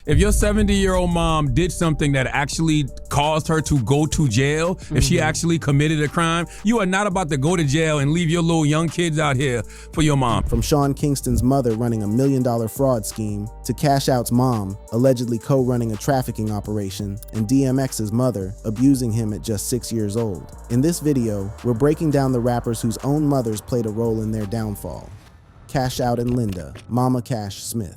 If your 70-year-old mom did something that actually caused her to go to jail, if she actually committed a crime, you are not about to go to jail and leave your little young kids out here for your mom. From Shawn Kingston's mother running $1 million fraud scheme, to Cash Out's mom allegedly co-running a trafficking operation, and DMX's mother abusing him at just 6 years old. In this video, we're breaking down the rappers whose own mothers played a role in their downfall. Cash Out and Linda, Mama Cash Smith.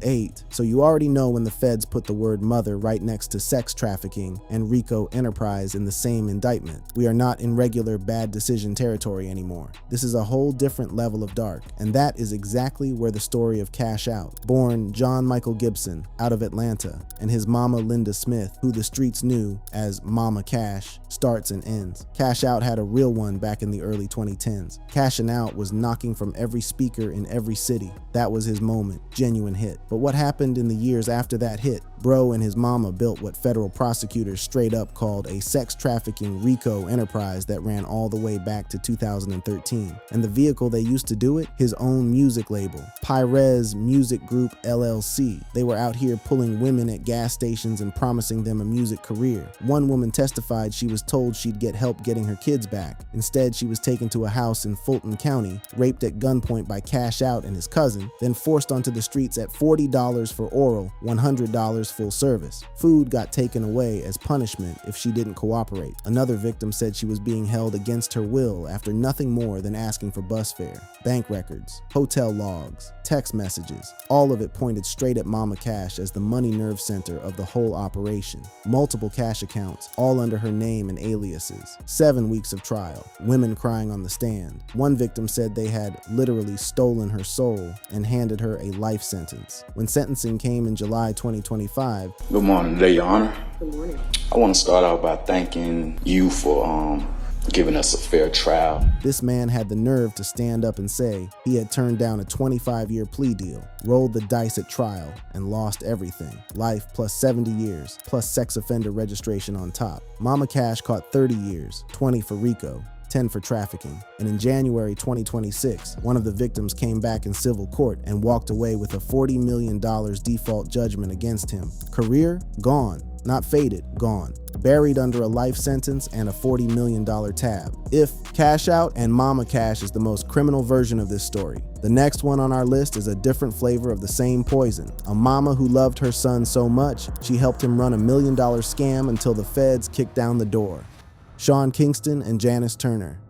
8. So you already know when the feds put the word mother right next to sex trafficking and RICO enterprise in the same indictment. We are not in regular bad decision territory anymore. This is a whole different level of dark, and that is exactly where the story of Cash Out, born John Michael Gibson out of Atlanta, and his mama Linda Smith, who the streets knew as Mama Cash, starts and ends. Cash Out had a real one back in the early 2010s. Cashing Out was knocking from every speaker in every city. That was his moment, genuine hit. But what happened in the years after that hit? Bro and his mama built what federal prosecutors straight up called a sex trafficking RICO enterprise that ran all the way back to 2013. And the vehicle they used to do it? His own music label, Pyrez Music Group LLC. They were out here pulling women at gas stations and promising them a music career. One woman testified she was told she'd get help getting her kids back. Instead, she was taken to a house in Fulton County, raped at gunpoint by Cash Out and his cousin, then forced onto the streets at $40 for oral, $100 full service. Food got taken away as punishment if she didn't cooperate. Another victim said she was being held against her will after nothing more than asking for bus fare. Bank records, hotel logs, text messages, all of it pointed straight at Mama Cash as the money nerve center of the whole operation. Multiple cash accounts, all under her name and aliases. 7 weeks of trial, women crying on the stand. One victim said they had literally stolen her soul and handed her a life sentence. When sentencing came in July 2025, Good morning today, Your Honor. Good morning. I want to start out by thanking you for giving us a fair trial. This man had the nerve to stand up and say he had turned down a 25-year plea deal, rolled the dice at trial, and lost everything. Life plus 70 years, plus sex offender registration on top. Mama Cash caught 30 years, 20 for RICO, 10 for trafficking. And in January 2026, one of the victims came back in civil court and walked away with a $40 million default judgment against him. Career? Gone. Not faded, gone. Buried under a life sentence and a $40 million tab. If Cash Out and Mama Cash is the most criminal version of this story, the next one on our list is a different flavor of the same poison. A mama who loved her son so much, she helped him run $1 million scam until the feds kicked down the door. Shawn Kingston and Janice Turner.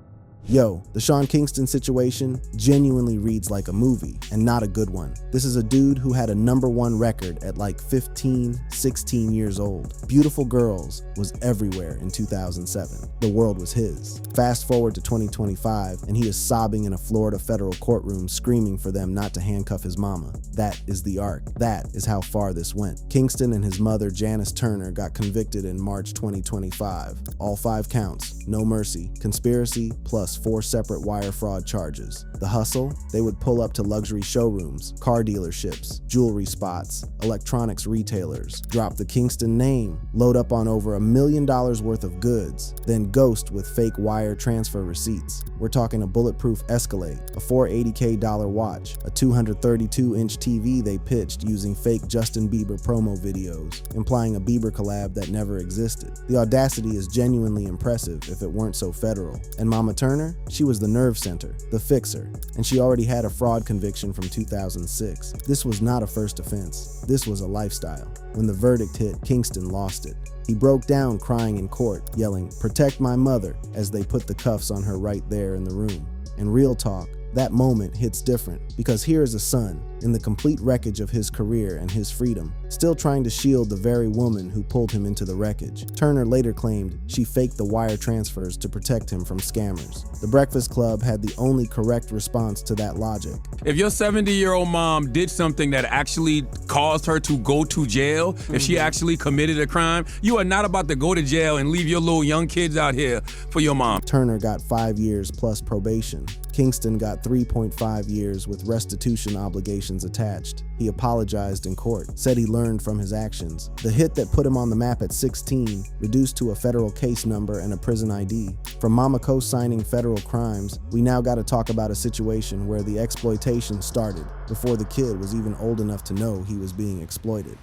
Yo, the Shawn Kingston situation genuinely reads like a movie, and not a good one. This is a dude who had a #1 record at like 15, 16 years old. Beautiful Girls was everywhere in 2007. The world was his. Fast forward to 2025, and he is sobbing in a Florida federal courtroom screaming for them not to handcuff his mama. That is the arc. That is how far this went. Kingston and his mother, Janice Turner, got convicted in March 2025. All 5 counts, no mercy, conspiracy, plus 4 separate wire fraud charges. The hustle? They would pull up to luxury showrooms, car dealerships, jewelry spots, electronics retailers, drop the Kingston name, load up on over $1 million worth of goods, then ghost with fake wire transfer receipts. We're talking a bulletproof Escalade, a $480K watch, a 232-inch TV they pitched using fake Justin Bieber promo videos, implying a Bieber collab that never existed. The audacity is genuinely impressive if it weren't so federal. And Mama Turner? She was the nerve center, the fixer, and she already had a fraud conviction from 2006. This was not a first offense. This was a lifestyle. When the verdict hit, Kingston lost it. He broke down crying in court, yelling, "Protect my mother," as they put the cuffs on her right there in the room. And real talk, that moment hits different, because here is a son, in the complete wreckage of his career and his freedom, still trying to shield the very woman who pulled him into the wreckage. Turner later claimed she faked the wire transfers to protect him from scammers. The Breakfast Club had the only correct response to that logic. If your 70-year-old mom did something that actually caused her to go to jail, if she actually committed a crime, you are not about to go to jail and leave your little young kids out here for your mom. Turner got 5 years plus probation. Kingston got 3.5 years with restitution obligations attached. He apologized in court, said he learned from his actions. The hit that put him on the map at 16, reduced to a federal case number and a prison ID. From Mama co-signing federal crimes, we now got to talk about a situation where the exploitation started before the kid was even old enough to know he was being exploited.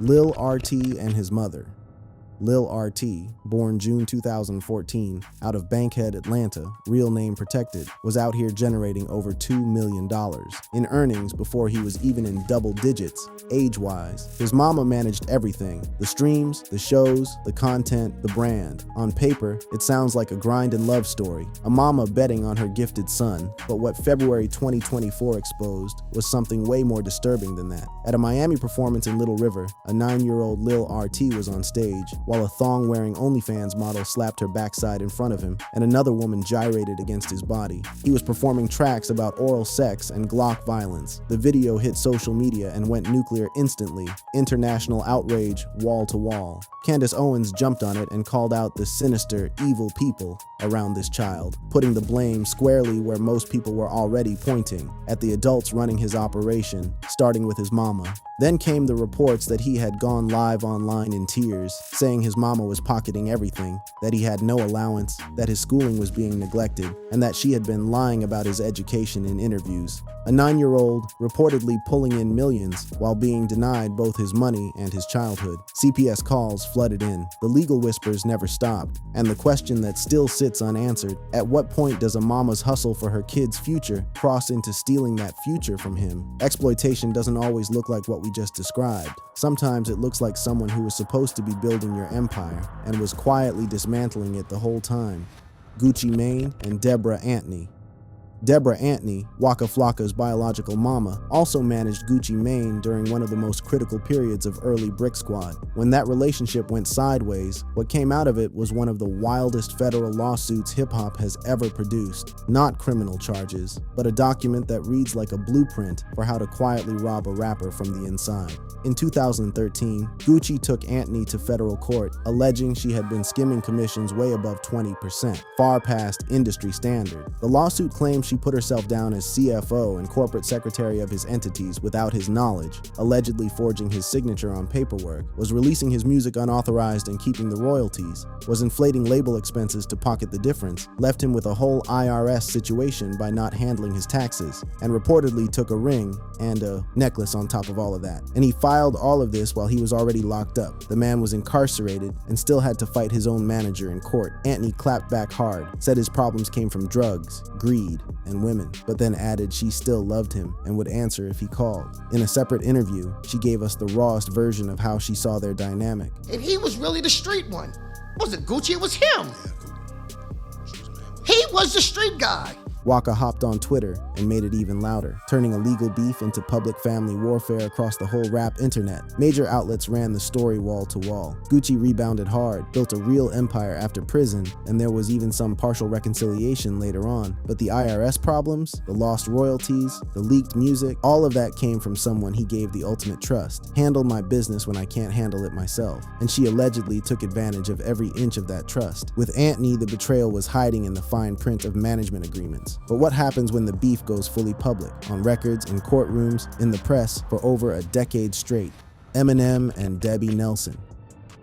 Lil RT and his mother. Lil RT, born June 2014, out of Bankhead, Atlanta, real name protected, was out here generating over $2 million in earnings before he was even in double digits, age-wise. His mama managed everything: the streams, the shows, the content, the brand. On paper, it sounds like a grind and love story, a mama betting on her gifted son, but what February 2024 exposed was something way more disturbing than that. At a Miami performance in Little River, a 9-year-old Lil RT was on stage, while a thong-wearing OnlyFans model slapped her backside in front of him, and another woman gyrated against his body. He was performing tracks about oral sex and Glock violence. The video hit social media and went nuclear instantly. International outrage, wall to wall. Candace Owens jumped on it and called out the sinister, evil people around this child, putting the blame squarely where most people were already pointing, at the adults running his operation, starting with his mama. Then came the reports that he had gone live online in tears, saying his mama was pocketing everything, that he had no allowance, that his schooling was being neglected, and that she had been lying about his education in interviews. A 9-year-old reportedly pulling in millions while being denied both his money and his childhood. CPS calls flooded in. The legal whispers never stopped. And the question that still sits unanswered: at what point does a mama's hustle for her kid's future cross into stealing that future from him? Exploitation doesn't always look like what we just described. Sometimes it looks like someone who was supposed to be building your empire and was quietly dismantling it the whole time. Gucci Mane and Deborah Antne. Deborah Antne, Waka Flocka's biological mama, also managed Gucci Mane during one of the most critical periods of early Brick Squad. When that relationship went sideways, what came out of it was one of the wildest federal lawsuits hip-hop has ever produced. Not criminal charges, but a document that reads like a blueprint for how to quietly rob a rapper from the inside. In 2013, Gucci took Antne to federal court, alleging she had been skimming commissions way above 20%, far past industry standard. The lawsuit claimed she put herself down as CFO and corporate secretary of his entities without his knowledge, allegedly forging his signature on paperwork, was releasing his music unauthorized and keeping the royalties, was inflating label expenses to pocket the difference, left him with a whole IRS situation by not handling his taxes, and reportedly took a ring and a necklace on top of all of that. And he filed all of this while he was already locked up. The man was incarcerated and still had to fight his own manager in court. Antne clapped back hard, said his problems came from drugs, greed, and women, but then added she still loved him and would answer if he called. In a separate interview, she gave us the rawest version of how she saw their dynamic. And he was really the street one. It wasn't Gucci, it was him. He was the street guy. Waka hopped on Twitter and made it even louder, turning a legal beef into public family warfare across the whole rap internet. Major outlets ran the story wall to wall. Gucci rebounded hard, built a real empire after prison, and there was even some partial reconciliation later on. But the IRS problems, the lost royalties, the leaked music, all of that came from someone he gave the ultimate trust. Handle my business when I can't handle it myself. And she allegedly took advantage of every inch of that trust. With Antne, the betrayal was hiding in the fine print of management agreements. But what happens when the beef goes fully public, on records, in courtrooms, in the press, for over a decade straight? Eminem and Debbie Nelson.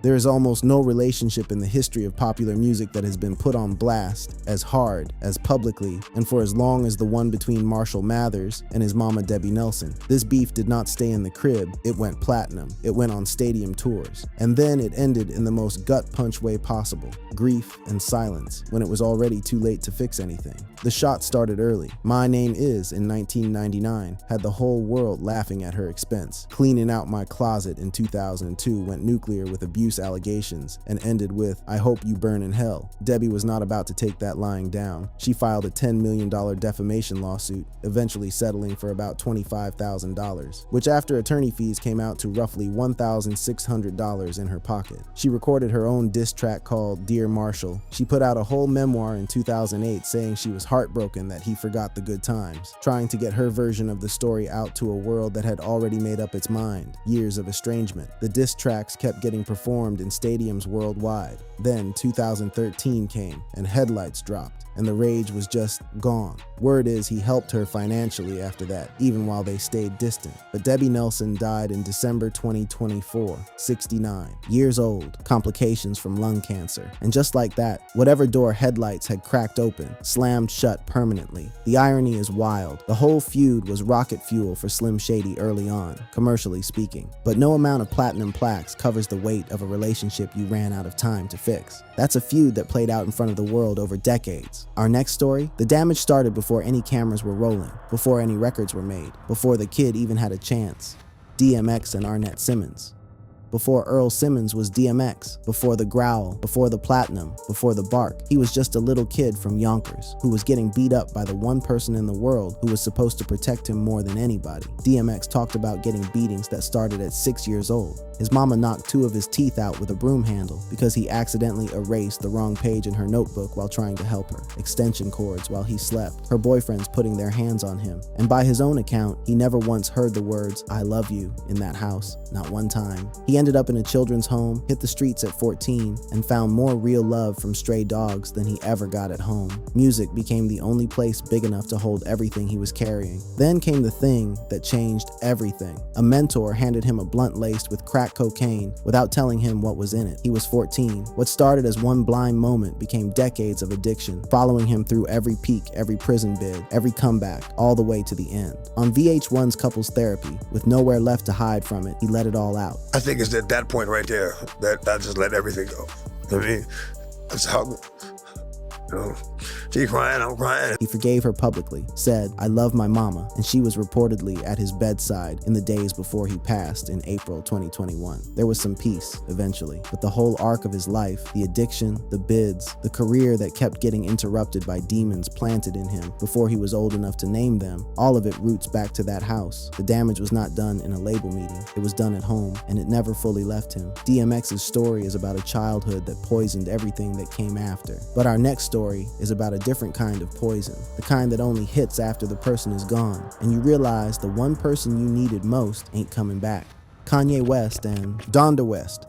There is almost no relationship in the history of popular music that has been put on blast as hard, as publicly, and for as long as the one between Marshall Mathers and his mama Debbie Nelson. This beef did not stay in the crib, it went platinum. It went on stadium tours. And then it ended in the most gut-punch way possible: grief and silence, when it was already too late to fix anything. The shot started early. My Name Is, in 1999, had the whole world laughing at her expense. Cleaning Out My Closet in 2002 went nuclear with abuse allegations and ended with I Hope You Burn in Hell. Debbie was not about to take that lying down. She filed a $10 million defamation lawsuit, eventually settling for about $25,000, which after attorney fees came out to roughly $1,600 in her pocket. She recorded her own diss track called Dear Marshall. She put out a whole memoir in 2008 saying she was heartbroken that he forgot the good times, trying to get her version of the story out to a world that had already made up its mind. Years of estrangement. The diss tracks kept getting performed performed in stadiums worldwide. Then 2013 came, and headlights dropped, and the rage was just gone. Word is he helped her financially after that, even while they stayed distant. But Debbie Nelson died in December 2024, 69 years old, complications from lung cancer. And just like that, whatever door headlights had cracked open, slammed shut permanently. The irony is wild. The whole feud was rocket fuel for Slim Shady early on, commercially speaking. But no amount of platinum plaques covers the weight of a relationship you ran out of time to fix. That's a feud that played out in front of the world over decades. Our next story, the damage started before any cameras were rolling, before any records were made, before the kid even had a chance. DMX and Arnette Simmons. Before Earl Simmons was DMX, before the growl, before the platinum, before the bark, he was just a little kid from Yonkers who was getting beat up by the one person in the world who was supposed to protect him more than anybody. DMX talked about getting beatings that started at 6 years old. His mama knocked 2 of his teeth out with a broom handle because he accidentally erased the wrong page in her notebook while trying to help her. Extension cords while he slept. Her boyfriends putting their hands on him. And by his own account, he never once heard the words, "I love you," in that house. Not one time. He ended up in a children's home, hit the streets at 14, and found more real love from stray dogs than he ever got at home. Music became the only place big enough to hold everything he was carrying. Then came the thing that changed everything. A mentor handed him a blunt laced with crack cocaine without telling him what was in it. He was 14. What started as one blind moment became decades of addiction, following him through every peak, every prison bid, every comeback, all the way to the end. On VH1's Couples Therapy, with nowhere left to hide from it, he let it all out. I think it's at that point right there that I just let everything go. I mean, that's how, she crying, I'm crying. He forgave her publicly, said, "I love my mama," and she was reportedly at his bedside in the days before he passed in April 2021. There was some peace, eventually, but the whole arc of his life, the addiction, the bids, the career that kept getting interrupted by demons planted in him before he was old enough to name them, all of it roots back to that house. The damage was not done in a label meeting, it was done at home, and it never fully left him. DMX's story is about a childhood that poisoned everything that came after. But our next story is about a different kind of poison, the kind that only hits after the person is gone, and you realize the one person you needed most ain't coming back. Kanye West and Donda West.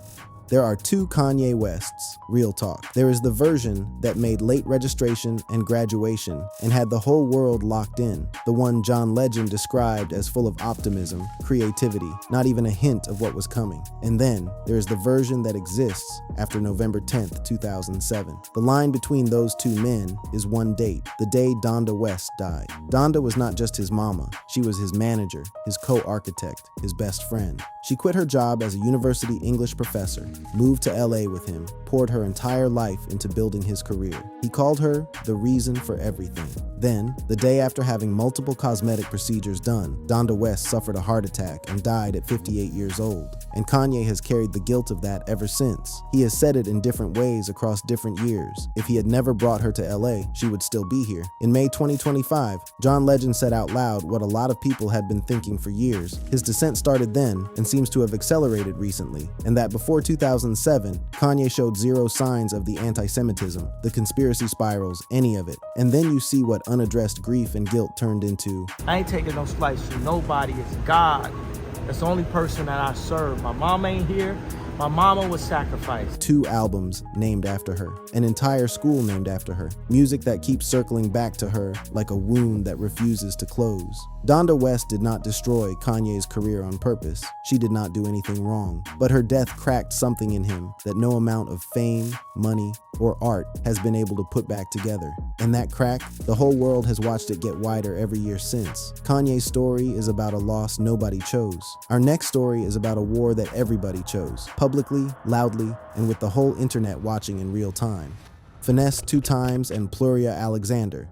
There are 2 Kanye Wests, real talk. There is the version that made late registration and graduation and had the whole world locked in, the one John Legend described as full of optimism, creativity, not even a hint of what was coming. And then there is the version that exists after November 10th, 2007. The line between those 2 men is one date, the day Donda West died. Donda was not just his mama, she was his manager, his co-architect, his best friend. She quit her job as a university English professor, moved to LA with him, poured her entire life into building his career. He called her the reason for everything. Then, the day after having multiple cosmetic procedures done, Donda West suffered a heart attack and died at 58 years old. And Kanye has carried the guilt of that ever since. He has said it in different ways across different years. If he had never brought her to LA, she would still be here. In May 2025, John Legend said out loud what a lot of people had been thinking for years. His descent started then and seems to have accelerated recently, and that before 2007, Kanye showed zero signs of the anti-Semitism, the conspiracy spirals, any of it. And then you see what unaddressed grief and guilt turned into. I ain't taking no slice from nobody. It's God. That's the only person that I serve. My mom ain't here. My mama was sacrificed. 2 albums named after her. An entire school named after her. Music that keeps circling back to her like a wound that refuses to close. Donda West did not destroy Kanye's career on purpose. She did not do anything wrong. But her death cracked something in him that no amount of fame, money, or art has been able to put back together. And that crack, the whole world has watched it get wider every year since. Kanye's story is about a loss nobody chose. Our next story is about a war that everybody chose. Publicly, loudly, and with the whole internet watching in real time. Finesse2tymes and Pluria Alexander.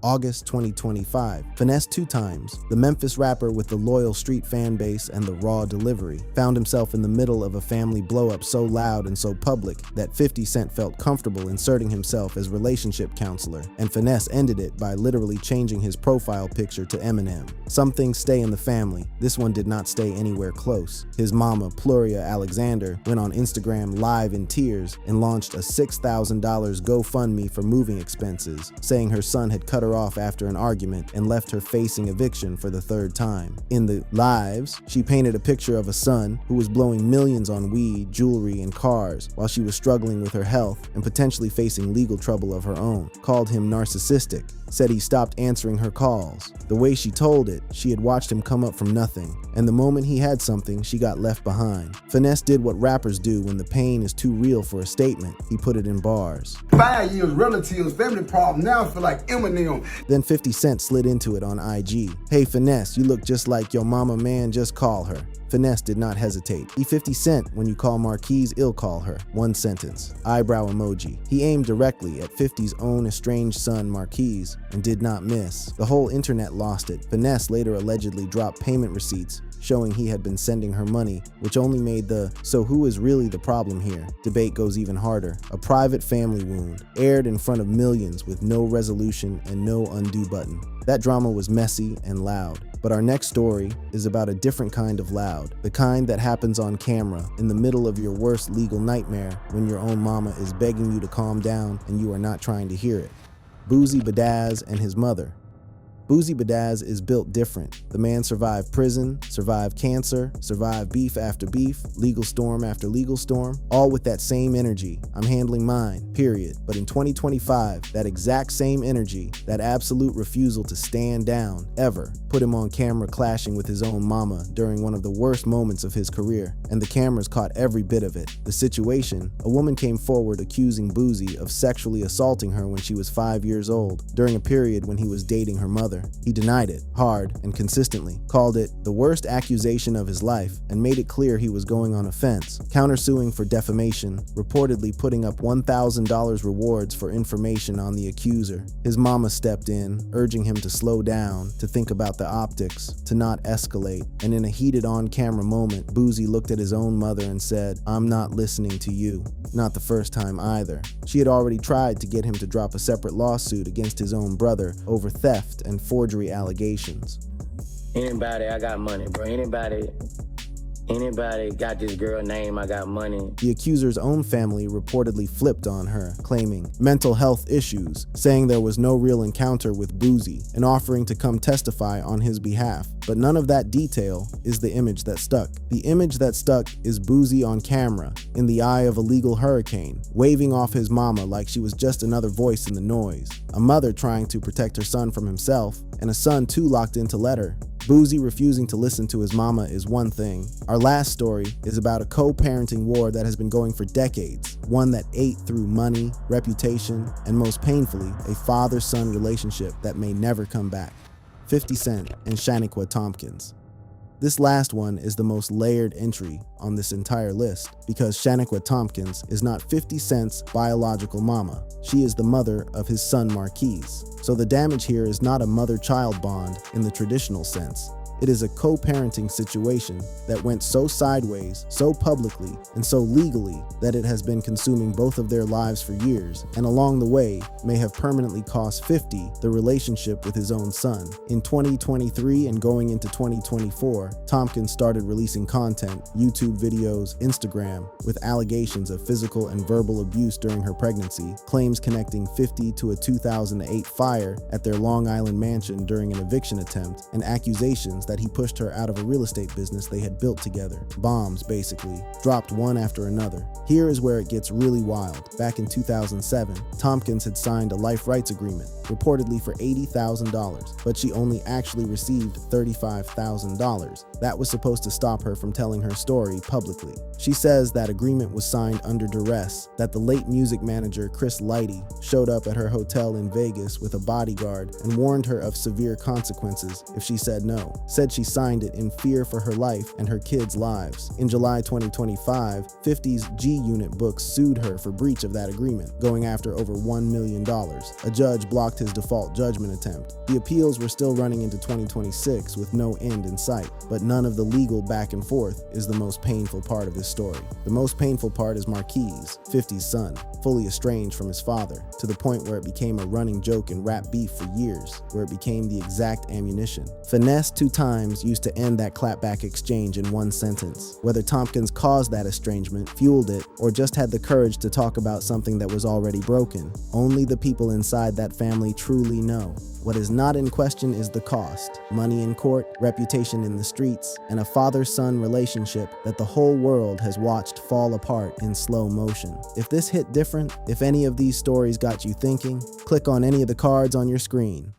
August 2025. Finesse2tymes, the Memphis rapper with the loyal street fan base and the raw delivery, found himself in the middle of a family blow-up so loud and so public that 50 Cent felt comfortable inserting himself as relationship counselor, and Finesse ended it by literally changing his profile picture to Eminem. Some things stay in the family. This one did not stay anywhere close. His mama, Pluria Alexander, went on Instagram live in tears and launched a $6,000 GoFundMe for moving expenses, saying her son had cut her off after an argument and left her facing eviction for the third time. In the lives, she painted a picture of a son who was blowing millions on weed, jewelry, and cars while she was struggling with her health and potentially facing legal trouble of her own, called him narcissistic, said he stopped answering her calls. The way she told it, she had watched him come up from nothing, and the moment he had something, she got left behind. Finesse did what rappers do when the pain is too real for a statement. He put it in bars. 5 years, relatives, family problem, now I feel like Eminem. Then 50 Cent slid into it on IG. Hey Finesse, you look just like your mama, man, just call her. Finesse did not hesitate. He 50 Cent, when you call Marquise, ill call her. One sentence. Eyebrow emoji. He aimed directly at 50's own estranged son Marquise and did not miss. The whole internet lost it. Finesse later allegedly dropped payment receipts showing he had been sending her money, which only made the "so who is really the problem here" debate goes even harder. A private family wound, aired in front of millions with no resolution and no undo button. That drama was messy and loud. But our next story is about a different kind of loud, the kind that happens on camera in the middle of your worst legal nightmare when your own mama is begging you to calm down and you are not trying to hear it. Boosie Badazz and his mother. Boosie Badazz is built different. The man survived prison, survived cancer, survived beef after beef, legal storm after legal storm, all with that same energy. I'm handling mine, period. But in 2025, that exact same energy, that absolute refusal to stand down, ever, put him on camera clashing with his own mama during one of the worst moments of his career. And the cameras caught every bit of it. The situation, a woman came forward accusing Boosie of sexually assaulting her when she was 5 years old, during a period when he was dating her mother. He denied it, hard and consistently, called it the worst accusation of his life, and made it clear he was going on offense, countersuing for defamation, reportedly putting up $1,000 rewards for information on the accuser. His mama stepped in, urging him to slow down, to think about the optics, to not escalate, and in a heated on-camera moment, Boosie looked at his own mother and said, "I'm not listening to you." Not the first time either. She had already tried to get him to drop a separate lawsuit against his own brother over theft and forgery allegations. Anybody, I got money, bro. Anybody got this girl name, I got money. The accuser's own family reportedly flipped on her, claiming mental health issues, saying there was no real encounter with Boosie, and offering to come testify on his behalf. But none of that detail is the image that stuck. The image that stuck is Boosie on camera, in the eye of a legal hurricane, waving off his mama like she was just another voice in the noise. A mother trying to protect her son from himself, and a son too locked in to let her. Boosie refusing to listen to his mama is one thing. Our last story is about a co-parenting war that has been going for decades, one that ate through money, reputation, and most painfully, a father-son relationship that may never come back. 50 Cent and Shaniqua Tompkins. This last one is the most layered entry on this entire list because Shaniqua Tompkins is not 50 Cent's biological mama. She is the mother of his son Marquise. So the damage here is not a mother-child bond in the traditional sense. It is a co-parenting situation that went so sideways, so publicly, and so legally that it has been consuming both of their lives for years, and along the way may have permanently cost 50 the relationship with his own son. In 2023 and going into 2024, Tompkins started releasing content, YouTube videos, Instagram, with allegations of physical and verbal abuse during her pregnancy, claims connecting 50 to a 2008 fire at their Long Island mansion during an eviction attempt, and accusations that he pushed her out of a real estate business they had built together. Bombs, basically, dropped one after another. Here is where it gets really wild. Back in 2007, Tompkins had signed a life rights agreement, reportedly for $80,000, but she only actually received $35,000. That was supposed to stop her from telling her story publicly. She says that agreement was signed under duress, that the late music manager Chris Lighty showed up at her hotel in Vegas with a bodyguard and warned her of severe consequences if she said no. Said she signed it in fear for her life and her kids' lives. In July 2025, 50's G-Unit Books sued her for breach of that agreement, going after over $1 million. A judge blocked his default judgment attempt. The appeals were still running into 2026 with no end in sight, but none of the legal back and forth is the most painful part of this story. The most painful part is Marquise, 50's son, fully estranged from his father, to the point where it became a running joke in rap beef for years, where it became the exact ammunition. Finesse2tymes used to end that clapback exchange in one sentence. Whether Tompkins caused that estrangement, fueled it, or just had the courage to talk about something that was already broken, only the people inside that family only truly know. What is not in question is the cost: money in court, reputation in the streets, and a father-son relationship that the whole world has watched fall apart in slow motion. If this hit different, if any of these stories got you thinking, click on any of the cards on your screen.